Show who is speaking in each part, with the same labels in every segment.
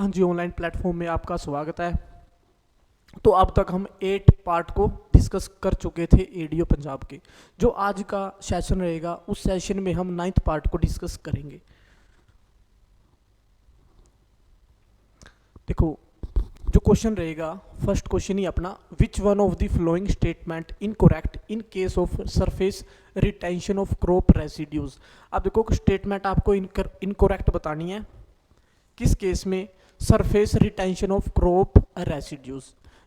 Speaker 1: हाँ जी, online platform में आपका स्वागत है। तो अब तक हम 8 पार्ट को डिस्कस कर चुके थे एडीओ पंजाब के। जो आज का सेशन रहेगा उस सेशन में हम 9th पार्ट को डिस्कस करेंगे। देखो, जो क्वेश्चन रहेगा, फर्स्ट क्वेश्चन ही अपना, विच one of the following statement incorrect in case of surface retention of crop residues. अब देखो, स्टेटमेंट आपको इनकोरेक्ट बतानी है किस केस में, surface retention of crop residues.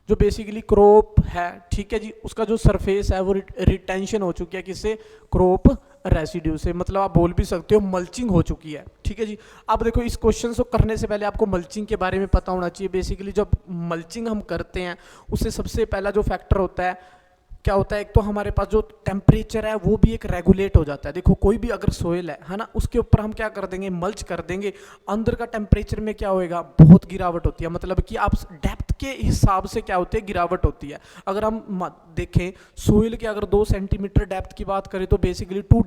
Speaker 1: जो बेसिकली क्रॉप है, ठीक है जी, उसका जो सरफेस है वो रिटेंशन हो चुकी है किससे, क्रॉप रेसिड्यू से। मतलब आप बोल भी सकते हो मल्चिंग हो चुकी है, ठीक है जी। अब देखो, इस क्वेश्चन को करने से पहले आपको मल्चिंग के बारे में पता होना चाहिए। बेसिकली जब मल्चिंग हम करते हैं उससे सबसे पहला जो फैक्टर होता है, क्या होता है, एक तो हमारे पास जो टेम्परेचर है वो भी एक रेगुलेट हो जाता है। देखो, कोई भी अगर सोयल है ना, उसके ऊपर हम क्या कर देंगे, मल्च कर देंगे, अंदर का टेम्परेचर में क्या होएगा, बहुत गिरावट होती है। मतलब कि आप डेप्थ के हिसाब से क्या होती है, गिरावट होती है। अगर हम देखें सोयल के, अगर 2 सेंटीमीटर डेप्थ की बात करें तो बेसिकली 2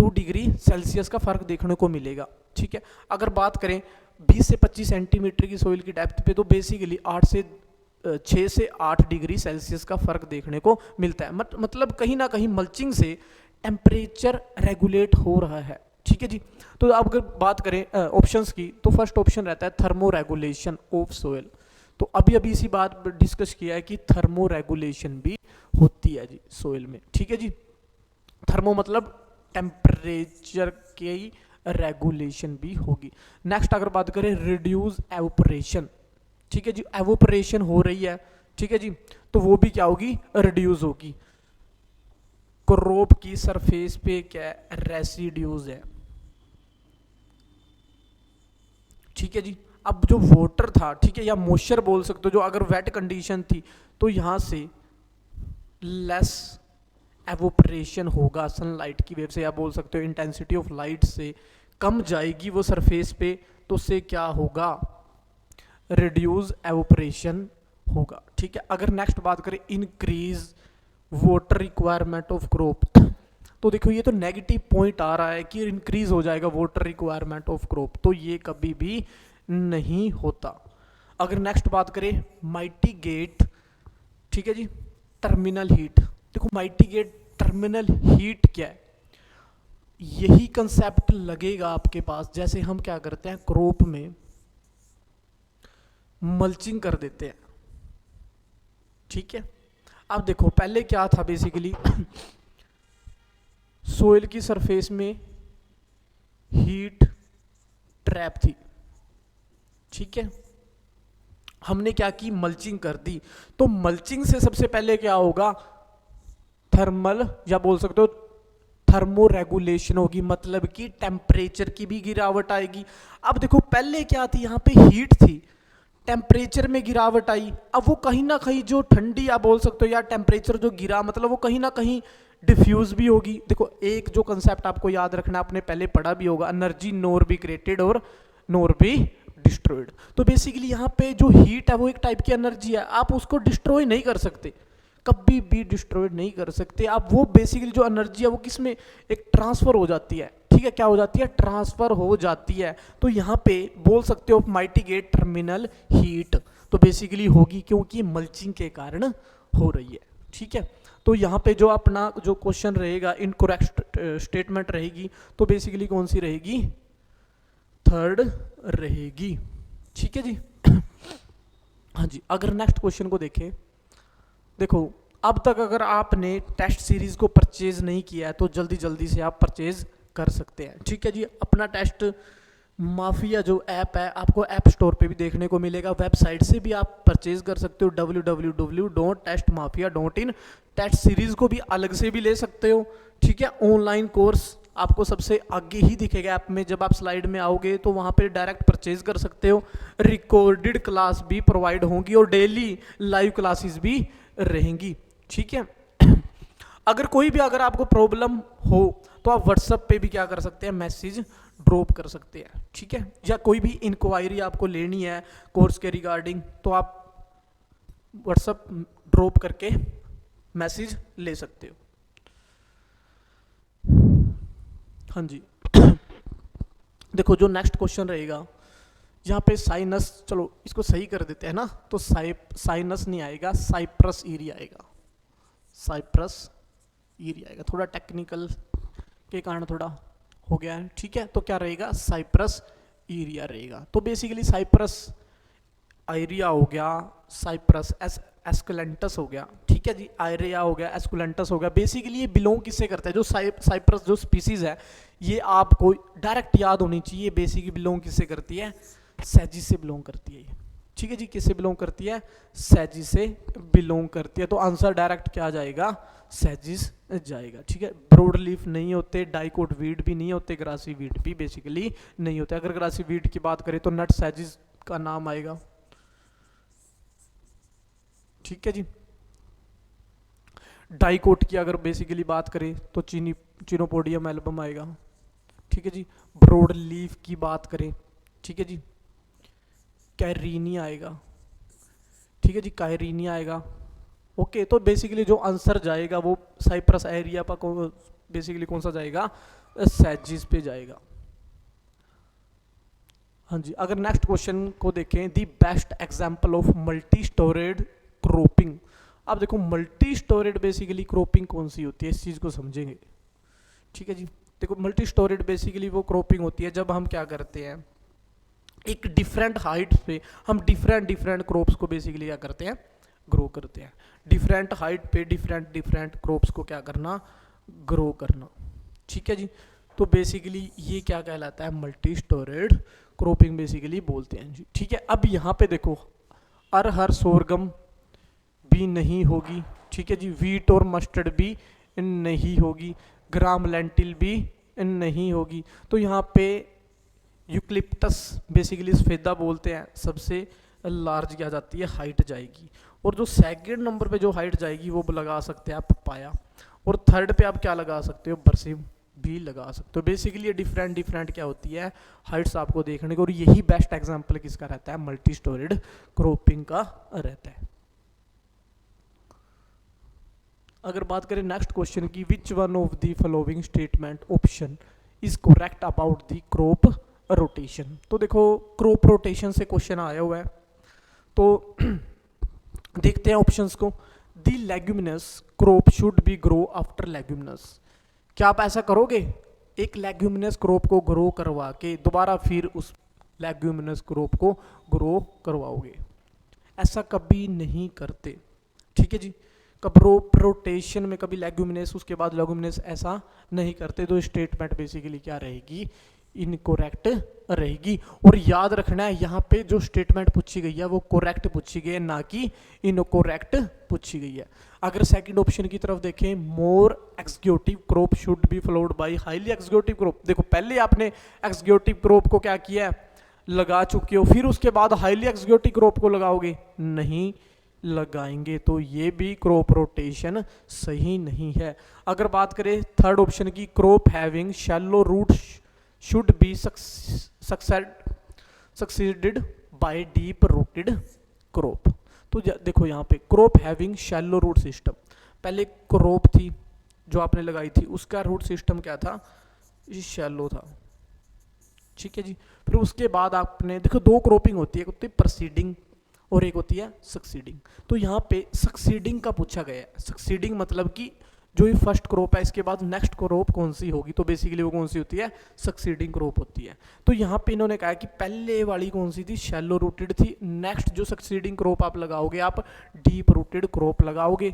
Speaker 1: डिग्री सेल्सियस का फर्क देखने को मिलेगा, ठीक है। अगर बात करें 20 से 25 सेंटीमीटर की सोयल की डेप्थ पे तो बेसिकली 6 से 8 डिग्री सेल्सियस का फर्क देखने को मिलता है। मतलब कहीं ना कहीं मल्चिंग से टेम्परेचर रेगुलेट हो रहा है, ठीक है जी। तो अब अगर बात करें ऑप्शंस की, तो फर्स्ट ऑप्शन रहता है थर्मो रेगुलेशन ऑफ सोयल। तो अभी इसी बात डिस्कस किया है कि थर्मो रेगुलेशन भी होती है जी सोयल में, ठीक है जी। थर्मो मतलब टेम्परेचर की रेगुलेशन भी होगी। नेक्स्ट अगर बात करें रिड्यूस एवोपरेशन, ठीक है जी, एवोपरेशन हो रही है, ठीक है जी, तो वो भी क्या होगी, रिड्यूस होगी। क्रॉप की सरफेस पे क्या रेसिड्यूज है, ठीक है जी। अब जो वाटर था, ठीक है, या मॉइस्चर बोल सकते हो, जो अगर वेट कंडीशन थी तो यहां से लेस एवोपरेशन होगा सनलाइट की वेव से, या बोल सकते हो इंटेंसिटी ऑफ लाइट से कम जाएगी वो सरफेस पे, तो उससे क्या होगा, रिड्यूस एवोपरेशन होगा, ठीक है। अगर नेक्स्ट बात करें increase water requirement of crop, तो देखो ये तो नेगेटिव पॉइंट आ रहा है कि इंक्रीज हो जाएगा वाटर रिक्वायरमेंट ऑफ क्रॉप, तो ये कभी भी नहीं होता। अगर नेक्स्ट बात करें माइटिगेट, ठीक है जी, टर्मिनल हीट। देखो, माइटिगेट टर्मिनल हीट क्या है, यही कंसेप्ट लगेगा आपके पास जैसे हम क्या करते हैं, क्रॉप में मल्चिंग कर देते हैं, ठीक है। अब देखो, पहले क्या था, बेसिकली सोइल की सरफेस में हीट ट्रैप थी, ठीक है। हमने क्या की, मल्चिंग कर दी। तो मल्चिंग से सबसे पहले क्या होगा, थर्मल, या बोल सकते हो थर्मो रेगुलेशन होगी, मतलब कि टेम्परेचर की भी गिरावट आएगी। अब देखो, पहले क्या थी, यहाँ पे हीट थी, टेम्परेचर में गिरावट आई। अब वो कहीं ना कहीं जो ठंडी, आप बोल सकते हो, या टेम्परेचर जो गिरा, मतलब वो कहीं ना कहीं डिफ्यूज भी होगी। देखो, एक जो कंसेप्ट आपको याद रखना, आपने पहले पढ़ा भी होगा, एनर्जी नोर बी क्रिएटेड और नोर बी डिस्ट्रॉयड। तो बेसिकली यहाँ पे जो हीट है वो एक टाइप की एनर्जी है, आप उसको डिस्ट्रॉय नहीं कर सकते, कभी भी डिस्ट्रॉयड नहीं कर सकते आप। वो बेसिकली जो एनर्जी है वो किस में, एक ट्रांसफर हो जाती है, ठीक है। क्या हो जाती है, ट्रांसफर हो जाती है। तो यहाँ पे बोल सकते हो माइटिगेट टर्मिनल हीट, तो बेसिकली होगी क्योंकि मल्चिंग के कारण हो रही है, ठीक है। तो यहाँ पे जो अपना जो क्वेश्चन रहेगा, इनकरेक्ट स्टेटमेंट रहेगी, तो बेसिकली कौन सी रहेगी, थर्ड रहेगी, ठीक है जी। हाँ जी, अगर नेक्स्ट क्वेश्चन को देखें, देखो, अब तक अगर आपने टेस्ट सीरीज को परचेज नहीं किया है तो जल्दी से आप परचेज कर सकते हैं, ठीक है जी। अपना टेस्ट माफिया जो ऐप है आपको ऐप स्टोर पे भी देखने को मिलेगा, वेबसाइट से भी आप परचेज कर सकते हो www.testmafia.in। टेस्ट सीरीज को भी अलग से भी ले सकते हो, ठीक है। ऑनलाइन कोर्स आपको सबसे आगे ही दिखेगा ऐप में, जब आप स्लाइड में आओगे तो वहाँ पे डायरेक्ट परचेज कर सकते हो। रिकॉर्डेड क्लास भी प्रोवाइड होंगी और डेली लाइव क्लासेस भी रहेंगी, ठीक है। अगर आपको प्रॉब्लम हो तो आप व्हाट्सएप पे भी क्या कर सकते हैं, मैसेज ड्रॉप कर सकते हैं, ठीक है। या कोई भी इंक्वायरी आपको लेनी है कोर्स के रिगार्डिंग, तो आप व्हाट्सएप ड्रॉप करके मैसेज ले सकते हो। हाँ जी। देखो, जो नेक्स्ट क्वेश्चन रहेगा, यहाँ पे साइनस, चलो इसको सही कर देते हैं ना, तो साइनस नहीं आएगा, साइप्रस एरिया आएगा, साइप्रस एरिया आएगा। थोड़ा टेक्निकल के कारण थोड़ा हो गया है, ठीक है। तो क्या रहेगा, साइप्रस एरिया रहेगा। तो बेसिकली साइप्रस एरिया हो गया, साइप्रस एस्कुलेंटस हो गया, ठीक है जी, आयरिया हो गया, एस्कुलेंटस हो गया। बेसिकली ये बिलोंग किससे करता है, जो साइप्रस जो स्पीसीज है, ये आपको डायरेक्ट याद होनी चाहिए, बेसिकली बिलोंग किससे करती है, सैजी से बिलोंग करती है, ठीक है जी। किससे बिलोंग करती है, सैजी से बिलोंग करती है। तो आंसर डायरेक्ट क्या जाएगा, सैजिस जाएगा, ठीक है। ब्रोड लीफ नहीं होते, डाइकोट वीड भी नहीं होते, ग्रासी वीड भी बेसिकली नहीं होते। अगर ग्रासी वीड की बात करें तो नट सैजिस का नाम आएगा, ठीक है जी। डाइकोट की अगर बेसिकली बात करें तो चिनोपोडियम एल्बम आएगा, ठीक है जी। ब्रोड लीफ की बात करें, ठीक है जी, कैरीनिया आएगा, ठीक है जी, कैरीनिया आएगा। ओके, तो बेसिकली जो आंसर जाएगा वो साइप्रस एरिया पर बेसिकली कौन सा जाएगा, सैजिस पे जाएगा। हाँ जी, अगर नेक्स्ट क्वेश्चन को देखें, the best example of multi storeyed cropping. अब देखो मल्टी स्टोरेड बेसिकली क्रॉपिंग कौन सी होती है, इस चीज़ को समझेंगे, ठीक है जी। देखो मल्टी स्टोरेड बेसिकली वो क्रॉपिंग होती है जब हम क्या करते हैं, एक डिफरेंट हाइट पे हम डिफरेंट क्रॉप्स को बेसिकली क्या करते हैं, ग्रो करते हैं। डिफरेंट हाइट पे डिफरेंट क्रॉप्स को क्या करना, ग्रो करना, ठीक है जी। तो बेसिकली ये क्या कहलाता है, मल्टी स्टोरेड क्रॉपिंग बेसिकली बोलते हैं जी, ठीक है। अब यहाँ पे देखो अरहर सोरगम भी नहीं होगी, ठीक है जी, वीट और मस्टर्ड भी नहीं होगी, ग्राम लेंटिल भी नहीं होगी। तो यहाँ पे यूक्लिप्टस बेसिकली सफेदा बोलते हैं, सबसे लार्ज क्या जाती है, हाइट जाएगी। और जो सेकंड नंबर पे जो हाइट जाएगी वो लगा सकते हैं आप पपाया, और थर्ड पे आप क्या लगा सकते हो, बरसिम भी लगा सकते हो। बेसिकली ये डिफरेंट क्या होती है, हाइट्स आपको देखने को, और यही बेस्ट एग्जांपल किसका रहता है, मल्टी स्टोरेड क्रॉपिंग का रहता है। अगर बात करें नेक्स्ट क्वेश्चन की, विच one of the following statement option is correct about the crop rotation. तो देखो क्रॉप रोटेशन से क्वेश्चन आया हुआ है, तो देखते हैं ऑप्शंस को। The leguminous crop should B grow after leguminous. क्या आप ऐसा करोगे, एक लेग्यूमिनस क्रॉप को ग्रो करवा के दोबारा फिर उस लेग्यूमिनस क्रॉप को ग्रो करवाओगे, ऐसा कभी नहीं करते, ठीक है जी। क्रॉप रोटेशन में कभी लेग्यूमिनस उसके बाद लेग्यूमिनस ऐसा नहीं करते। तो स्टेटमेंट बेसिकली क्या रहेगी, इनकोरेक्ट रहेगी। और याद रखना है यहाँ पे जो स्टेटमेंट पूछी गई है वो कोरेक्ट पूछी गई है, ना कि इनकोरेक्ट पूछी गई है। अगर सेकंड ऑप्शन की तरफ देखें, more executive crop should be followed by highly executive crop. देखो पहले आपने एग्जीक्यूटिव क्रॉप को क्या किया है, लगा चुके हो, फिर उसके बाद हाईली एग्जीक्यूटिव क्रॉप को लगाओगे, नहीं लगाएंगे। तो ये भी क्रॉप रोटेशन सही नहीं है। अगर बात करें थर्ड ऑप्शन की, crop having shallow root should be succeeded by deep rooted crop. तो देखो यहाँ पे crop having shallow root system, पहले क्रॉप थी जो आपने लगाई थी, उसका रूट सिस्टम क्या था, शैलो था, ठीक है जी। फिर उसके बाद आपने देखो दो क्रॉपिंग होती है, एक होती है प्रोसीडिंग और एक होती है सक्सीडिंग। तो यहाँ पे सक्सीडिंग का पूछा गया है। सक्सीडिंग मतलब कि जो ये फर्स्ट क्रॉप है इसके बाद नेक्स्ट क्रॉप कौन सी होगी, तो बेसिकली वो कौन सी होती है, सक्सीडिंग क्रॉप होती है। तो यहाँ पे इन्होंने कहा कि पहले वाली कौन सी थी, शैलो रूटेड थी, नेक्स्ट जो सक्सीडिंग क्रॉप आप लगाओगे आप डीप रूटेड क्रॉप लगाओगे।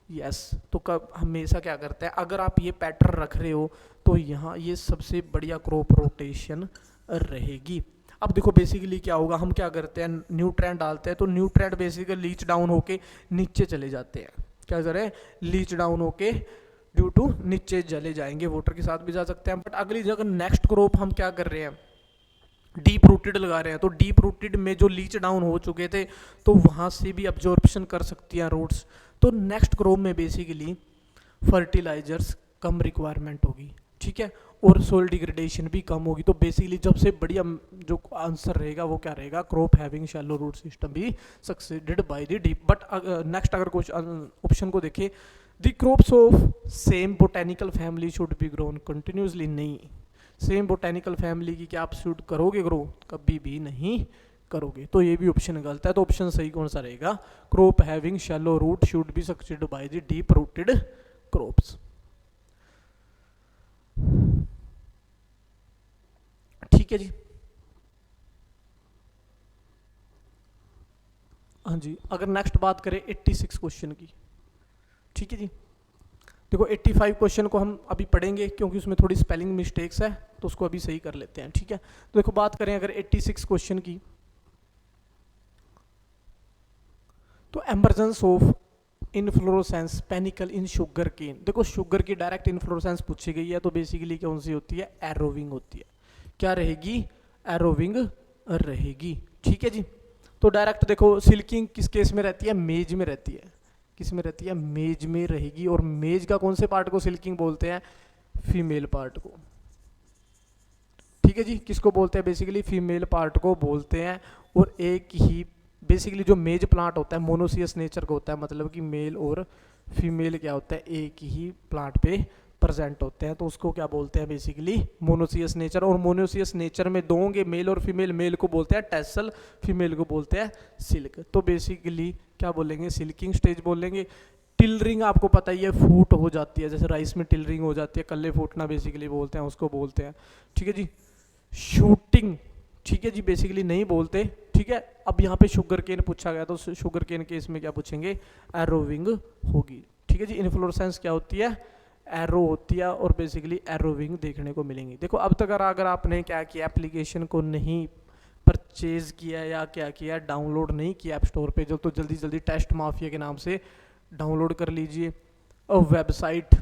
Speaker 1: यस, तो कब हमेशा क्या करते हैं, अगर आप ये पैटर्न रख रहे हो तो यहाँ ये सबसे बढ़िया क्रॉप रोटेशन रहेगी। अब देखो बेसिकली क्या होगा, हम क्या करते हैं, न्यूट्रेंट डालते हैं, तो न्यूट्रेंट बेसिकली लीच डाउन होके नीचे चले जाते हैं, क्या करें, लीच डाउन होके ड्यू टू नीचे चले जाएंगे, वाटर के साथ भी जा सकते हैं। बट अगली जगह नेक्स्ट क्रॉप हम क्या कर रहे हैं, डीप रूटेड लगा रहे हैं, तो डीप रूटेड में जो लीच डाउन हो चुके थे तो वहाँ से भी अब्जॉर्प्शन कर सकती हैं रूट्स। तो नेक्स्ट क्रॉप में बेसिकली फर्टिलाइजर्स कम रिक्वायरमेंट होगी, ठीक है, और सोइल डिग्रेडेशन भी कम होगी। तो बेसिकली सबसे बढ़िया जो आंसर रहेगा वो क्या रहेगा, crop having shallow root system भी succeeded by the deep. But next अगर कुछ ऑप्शन को देखें, the crops of same botanical family should be grown continuously, नहीं, सेम बोटेनिकल फैमिली की क्या आप सूट करोगे ग्रो? कभी भी नहीं करोगे। तो ये भी ऑप्शन गलत है। तो ऑप्शन सही कौन सा रहेगा? Crop having shallow root should be succeed by the deep rooted crops. ठीक है जी। हाँ जी, अगर नेक्स्ट बात करें 86 क्वेश्चन की, ठीक है जी। देखो 85 क्वेश्चन को हम अभी पढ़ेंगे क्योंकि उसमें थोड़ी स्पेलिंग मिस्टेक्स है, तो उसको अभी सही कर लेते हैं, ठीक है। तो देखो बात करें अगर 86 क्वेश्चन की, तो emergence of inflorescence panicle in sugar cane. देखो शुगर की डायरेक्ट इनफ्लोरोसेंस पूछी गई है, तो बेसिकली कौन सी होती है? एरोविंग होती है। क्या रहेगी? एरोविंग रहेगी, ठीक है जी। तो डायरेक्ट देखो सिल्किंग किस केस में रहती है? मेज में रहती है। किस में रहती है? मेज में रहेगी। और मेज का कौन से पार्ट को सिल्किंग बोलते हैं? फीमेल पार्ट को, ठीक है जी। किसको बोलते हैं? बेसिकली फीमेल पार्ट को बोलते हैं। और एक ही बेसिकली जो मेज प्लांट होता है मोनोसियस नेचर का होता है, मतलब कि मेल और फीमेल क्या होता है? एक ही प्लांट पे प्रेजेंट होते हैं, तो उसको क्या बोलते हैं? Basically monoecious nature. और मोनोसियस नेचर में दो होंगे, मेल और फीमेल। मेल को बोलते हैं टेसल, फीमेल को बोलते हैं सिल्क। तो बेसिकली क्या बोलेंगे? सिल्किंग स्टेज बोलेंगे। टिलरिंग आपको पता ही है, फूट हो जाती है, जैसे राइस में टिलरिंग हो जाती है, कल्ले फूटना बेसिकली बोलते हैं, उसको बोलते हैं, ठीक है जी। शूटिंग, ठीक है जी, बेसिकली नहीं बोलते, ठीक है। अब यहाँ पे शुगर केन पूछा गया, तो शुगर केन के इसमें क्या पूछेंगे? एरोविंग होगी, ठीक है जी। इन्फ्लोरेसेंस क्या होती है? एरो होती है। और बेसिकली एरोविंग देखने को मिलेंगी। देखो अब तक अगर आपने क्या किया, एप्लीकेशन को नहीं परचेज किया या क्या किया, डाउनलोड नहीं किया ऐप स्टोर पे, जो तो जल्दी जल्दी टेस्ट माफिया के नाम से डाउनलोड कर लीजिए। और वेबसाइट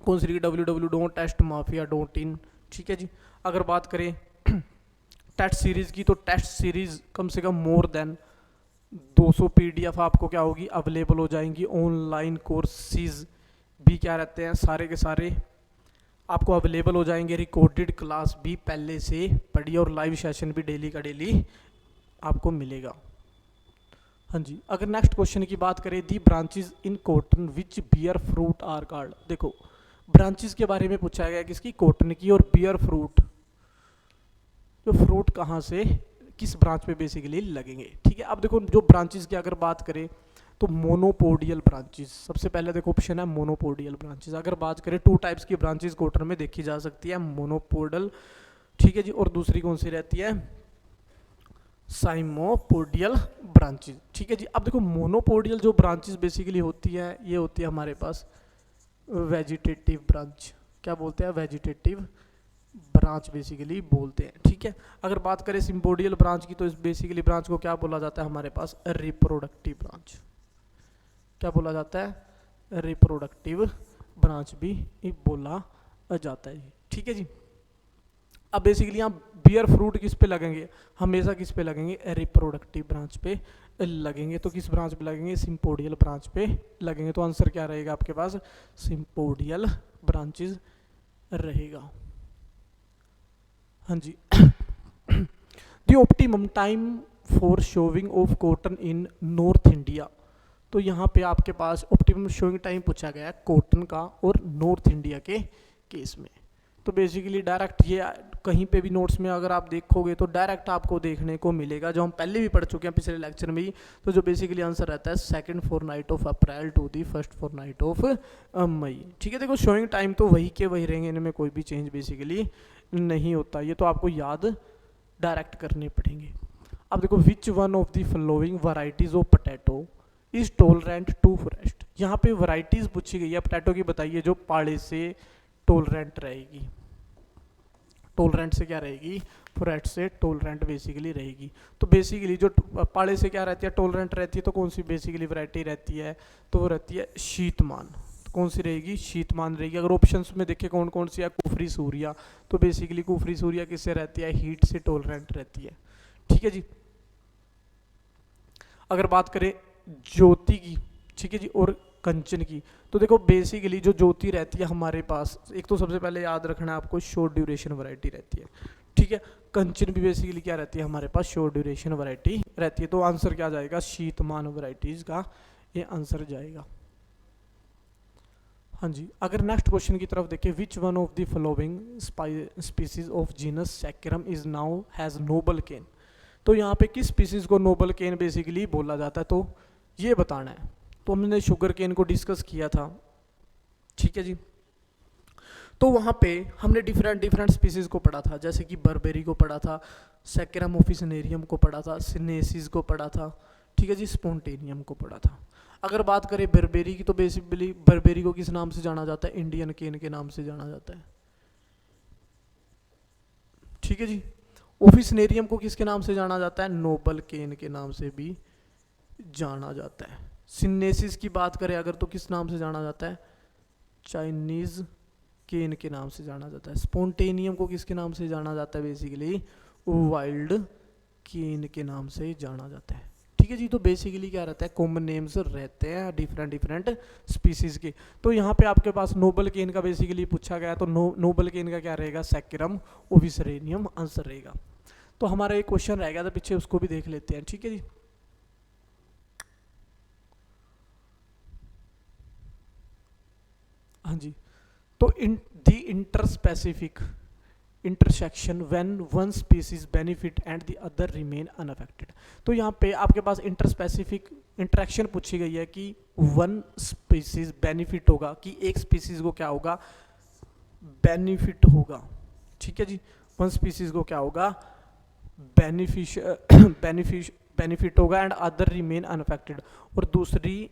Speaker 1: कौन सी? www.testmafia.in, ठीक है जी। अगर बात करें टेस्ट सीरीज़ की, तो टेस्ट सीरीज़ कम से कम मोर देन 200 PDF आपको क्या होगी? अवेलेबल हो जाएंगी। ऑनलाइन कोर्सेज भी क्या रहते हैं? सारे के सारे आपको अवेलेबल हो जाएंगे। रिकॉर्डेड क्लास भी पहले से पढ़ी, और लाइव सेशन भी डेली का डेली आपको मिलेगा। हाँ जी, अगर नेक्स्ट क्वेश्चन की बात करें, the branches in cotton which bear fruit are called. देखो ब्रांचेस के बारे में पूछा गया, किसकी? कॉटन की। और बियर फ्रूट, जो फ्रूट कहाँ से किस ब्रांच पे बेसिकली लगेंगे, ठीक है। अब देखो जो ब्रांचेस की अगर बात करें, तो मोनोपोडियल ब्रांचेस सबसे पहले देखो ऑप्शन है मोनोपोडियल ब्रांचेस। अगर बात करें 2 टाइप्स की ब्रांचेस कॉटन में देखी जा सकती है, मोनोपोडल, ठीक है जी। और दूसरी कौन सी रहती है? साइमोपोडियल ब्रांचेस, ठीक है जी। अब देखो मोनोपोडियल जो ब्रांचेस बेसिकली होती है, ये होती है हमारे पास वेजिटेटिव ब्रांच। क्या बोलते हैं? वेजिटेटिव ब्रांच बेसिकली बोलते हैं, ठीक है। अगर बात करें सिम्पोडियल ब्रांच की, तो इस बेसिकली ब्रांच को क्या बोला जाता है हमारे पास? Reproductive branch. क्या बोला जाता है? रिप्रोडक्टिव ब्रांच भी बोला जाता है, ठीक है जी। अब बेसिकली यहाँ बियर फ्रूट किस पे लगेंगे? हमेशा किस पे लगेंगे? रिप्रोडक्टिव ब्रांच पे लगेंगे। तो किस ब्रांच पे लगेंगे? सिम्पोडियल ब्रांच पे लगेंगे। तो आंसर क्या रहेगा आपके पास? सिम्पोडियल ब्रांचेस रहेगा। हाँ जी। The optimum time for sowing of cotton in north India. तो यहाँ पे आपके पास ऑप्टिमम शोइंग टाइम पूछा गया है कॉटन का, और नॉर्थ इंडिया के केस में। तो बेसिकली डायरेक्ट ये कहीं पे भी नोट्स में अगर आप देखोगे, तो डायरेक्ट आपको देखने को मिलेगा, जो हम पहले भी पढ़ चुके हैं पिछले लेक्चर में ही। तो जो बेसिकली आंसर रहता है 2nd fortnight of April to the 1st fortnight of May, ठीक है। देखो शोइंग टाइम तो वही के वही रहेंगे, इनमें कोई भी चेंज बेसिकली नहीं होता। ये तो आपको याद डायरेक्ट करने पड़ेंगे। अब देखो which one of the following varieties of potato is tolerant to frost. यहाँ पे वैरायटीज पूछी गई है पोटैटो की, बताइए जो पाले से टॉलरेंट रहेगी। टॉलरेंट से क्या रहेगी? फ्रोस्ट से टॉलरेंट बेसिकली रहेगी। तो बेसिकली जो पाले से क्या रहती है? टॉलरेंट रहती है। तो कौन सी बेसिकली वैरायटी रहती है? तो वो रहती है शीतमान। तो कौन सी रहेगी? शीतमान रहेगी। अगर ऑप्शंस में देखें कौन कौन सी है, कुफरी सूर्या, तो बेसिकली कुफरी सूर्या किससे रहती है? हीट से टॉलरेंट रहती है, ठीक है जी। अगर बात करें ज्योति की, ठीक है जी, और कंचन की, तो देखो बेसिकली जो ज्योति रहती है हमारे पास, एक तो सबसे पहले याद रखना है आपको, शॉर्ट ड्यूरेशन वैरायटी रहती है, ठीक है। कंचन भी बेसिकली क्या रहती है हमारे पास? शॉर्ट ड्यूरेशन वैरायटी रहती है। तो आंसर क्या जाएगा? शीतमान वैरायटीज का ये आंसर जाएगा। हाँ जी, अगर नेक्स्ट क्वेश्चन की तरफ देखें, which one of the following species of genus saccharum is known as noble cane. तो यहाँ पे किस स्पीसीज को नोबल केन बेसिकली बोला जाता है, तो ये बताना है। तो हमने शुगर केन को डिस्कस किया था, ठीक है जी। तो वहाँ पे हमने डिफरेंट डिफरेंट स्पीसीज को पढ़ा था, जैसे कि बर्बेरी को पढ़ा था, सैकरम ऑफिसिनेरियम को पढ़ा था, सिनेसिस को पढ़ा था, ठीक है जी, स्पोंटेनियम को पढ़ा था। अगर बात करें बर्बेरी की, तो बेसिकली बर्बेरी को किस नाम से जाना जाता है, इंडियन केन के नाम से जाना जाता है, ठीक है जी। ऑफिसिनेरियम को किसके नाम से जाना जाता है, नोबल केन के नाम से भी जाना जाता है। सिनेसिस की बात करें अगर, तो किस नाम से जाना जाता है, चाइनीज केन के नाम से जाना जाता है। स्पोंटेनियम को किसके नाम से जाना जाता है, बेसिकली वाइल्ड केन के नाम से जाना जाता है, ठीक है जी। तो बेसिकली क्या रहता है, कॉमन नेम्स रहते हैं डिफरेंट डिफरेंट स्पीसीज के। तो यहाँ पे आपके पास नोबल केन का बेसिकली पूछा गया, तो नोबल केन का क्या रहेगा, सैकरम ओविसेरेनियम आंसर रहेगा। तो हमारा एक क्वेश्चन रह गया था पीछे, उसको भी देख लेते हैं, ठीक है जी। हाँ जी, तो in the interspecific intersection when one species benefit and the other remain unaffected. तो यहाँ पे आपके पास इंटरस्पेसिफिक इंटरेक्शन पूछी गई है कि वन स्पीसीज बेनिफिट होगा, कि एक स्पीसीज को क्या होगा, बेनिफिट होगा, ठीक है जी। वन स्पीसीज को क्या होगा, बेनिफिट होगा एंड अदर रिमेन अनअफेक्टेड, और दूसरी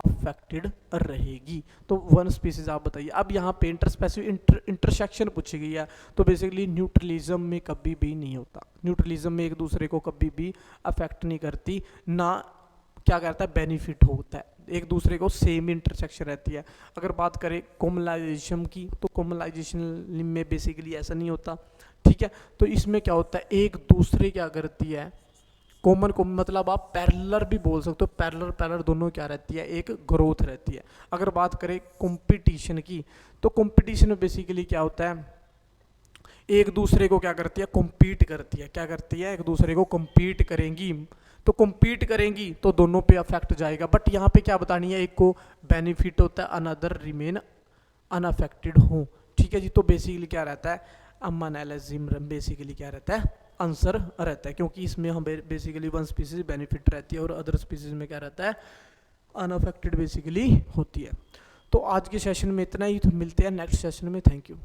Speaker 1: अफेक्टेड रहेगी। तो वन स्पीसीज आप बताइए। अब यहाँ पे इंटरस्पेसिफिक इंटरसेक्शन पूछी गई है, तो बेसिकली न्यूट्रलिज्म में कभी भी नहीं होता, न्यूट्रलिज्म में एक दूसरे को कभी भी अफेक्ट नहीं करती, ना क्या करता है, बेनिफिट होता है, एक दूसरे को सेम इंटरसेक्शन रहती है। अगर बात करें कॉमनलाइजेशन की, तो कॉमनलाइजेशन में बेसिकली ऐसा नहीं होता, ठीक है। तो इसमें क्या होता है, एक दूसरे क्या करती है, कॉमन को मतलब आप पैरेलल भी बोल सकते हो, पैरेलल पैरेलल दोनों क्या रहती है, एक ग्रोथ रहती है। अगर बात करें कंपटीशन की, तो कंपटीशन में बेसिकली क्या होता है, एक दूसरे को क्या करती है, कॉम्पीट करती है, क्या करती है, एक दूसरे को कॉम्पीट करेंगी। तो कॉम्पीट करेंगी तो दोनों पे अफेक्ट जाएगा, बट यहाँ पे क्या बतानी है, एक को बेनिफिट होता है, अनदर रिमेन अनअफेक्टेड हो, ठीक है जी। तो बेसिकली क्या रहता है, अमनैलिज्म बेसिकली क्या रहता है, आंसर रहता है, क्योंकि इसमें हम बेसिकली वन स्पीसीज बेनिफिट रहती है और अदर स्पीसीज में क्या रहता है, अनअफेक्टेड बेसिकली होती है। तो आज के सेशन में इतना ही, तो मिलते हैं नेक्स्ट सेशन में, थैंक यू।